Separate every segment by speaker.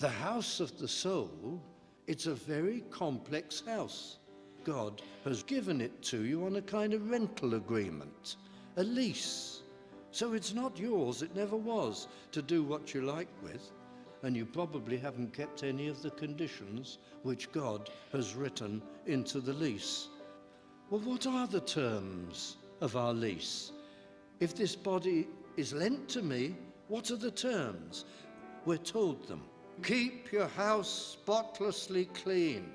Speaker 1: The house of the soul, it's a very complex house. God has given it to you on a kind of rental agreement, a lease. So it's not yours, it never was, to do what you like with, and you probably haven't kept any of the conditions which God has written into the lease. Well, what are the terms of our lease? If this body is lent to me, what are the terms? We're told them. Keep your house spotlessly clean.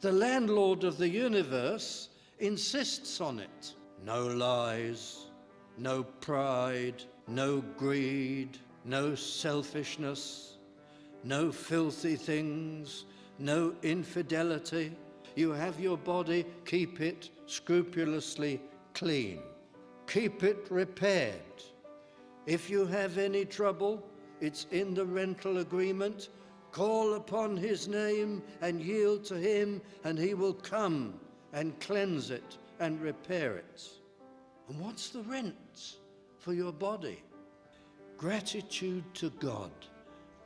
Speaker 1: The landlord of the universe insists on it. No lies, no pride, no greed, no selfishness, no filthy things, no infidelity. You have your body, keep it scrupulously clean. Keep it repaired. If you have any trouble, it's in the rental agreement. Call upon his name and yield to him, and he will come and cleanse it and repair it. And what's the rent for your body? Gratitude to God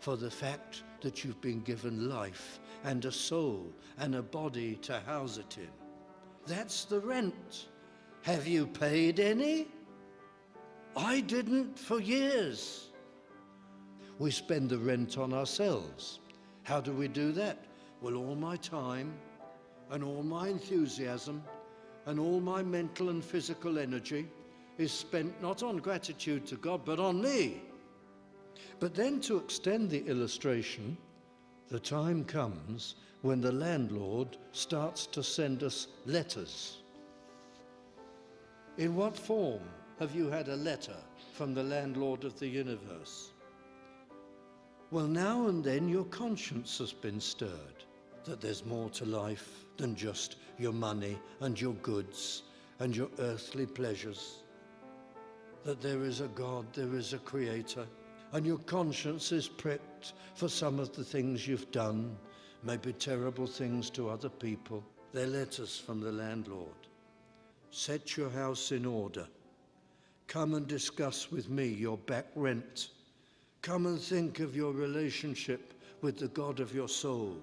Speaker 1: for the fact that you've been given life and a soul and a body to house it in. That's the rent. Have you paid any? I didn't for years. We spend the rent on ourselves. How do we do that? Well, all my time and all my enthusiasm and all my mental and physical energy is spent not on gratitude to God, but on me. But then, to extend the illustration, the time comes when the landlord starts to send us letters. In what form have you had a letter from the landlord of the universe? Well, now and then your conscience has been stirred, that there's more to life than just your money and your goods and your earthly pleasures, that there is a God, there is a Creator, and your conscience is pricked for some of the things you've done, maybe terrible things to other people. They're letters from the landlord. Set your house in order. Come and discuss with me your back rent. Come and think of your relationship with the God of your soul.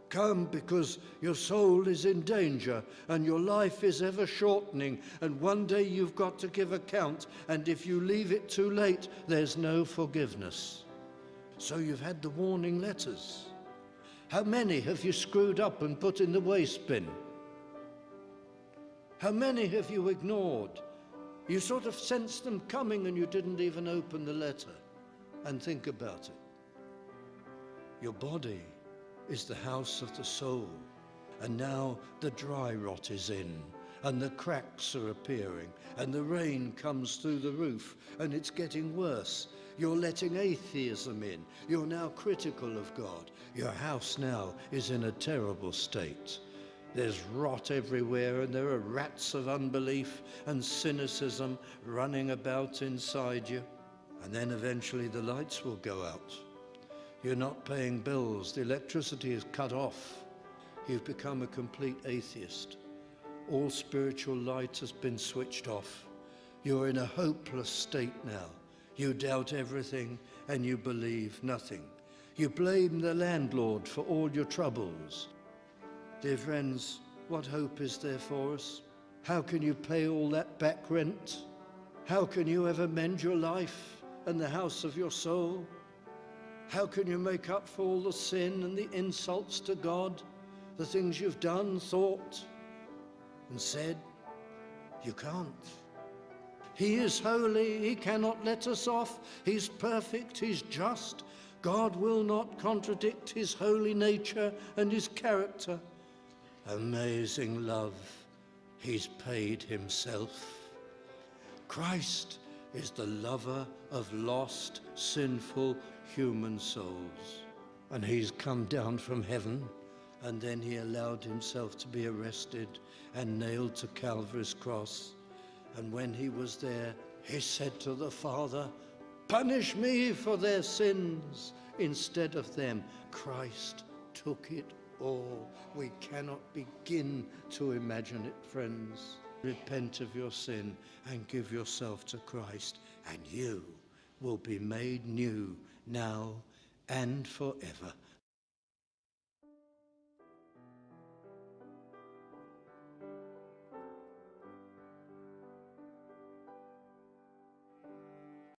Speaker 1: Come because your soul is in danger and your life is ever shortening, and one day you've got to give account, and if you leave it too late, there's no forgiveness. So you've had the warning letters. How many have you screwed up and put in the waste bin? How many have you ignored? You sort of sensed them coming and you didn't even open the letter and think about it. Your body is the house of the soul, and now the dry rot is in, and the cracks are appearing, and the rain comes through the roof, and it's getting worse. You're letting atheism in. You're now critical of God. Your house now is in a terrible state. There's rot everywhere, and there are rats of unbelief and cynicism running about inside you. And then eventually the lights will go out. You're not paying bills. The electricity is cut off. You've become a complete atheist. All spiritual light has been switched off. You're in a hopeless state now. You doubt everything and you believe nothing. You blame the landlord for all your troubles. Dear friends, what hope is there for us? How can you pay all that back rent? How can you ever mend your life and the house of your soul? How can you make up for all the sin and the insults to God, the things you've done, thought, and said? You can't. He is holy. He cannot let us off. He's perfect. He's just. God will not contradict his holy nature and his character. Amazing love. He's paid himself. Christ is the lover of lost, sinful human souls. And he's come down from heaven, and then he allowed himself to be arrested and nailed to Calvary's cross. And when he was there, he said to the Father, "Punish me for their sins instead of them." Christ took it all. We cannot begin to imagine it, friends. Repent of your sin and give yourself to Christ, and you will be made new now and forever.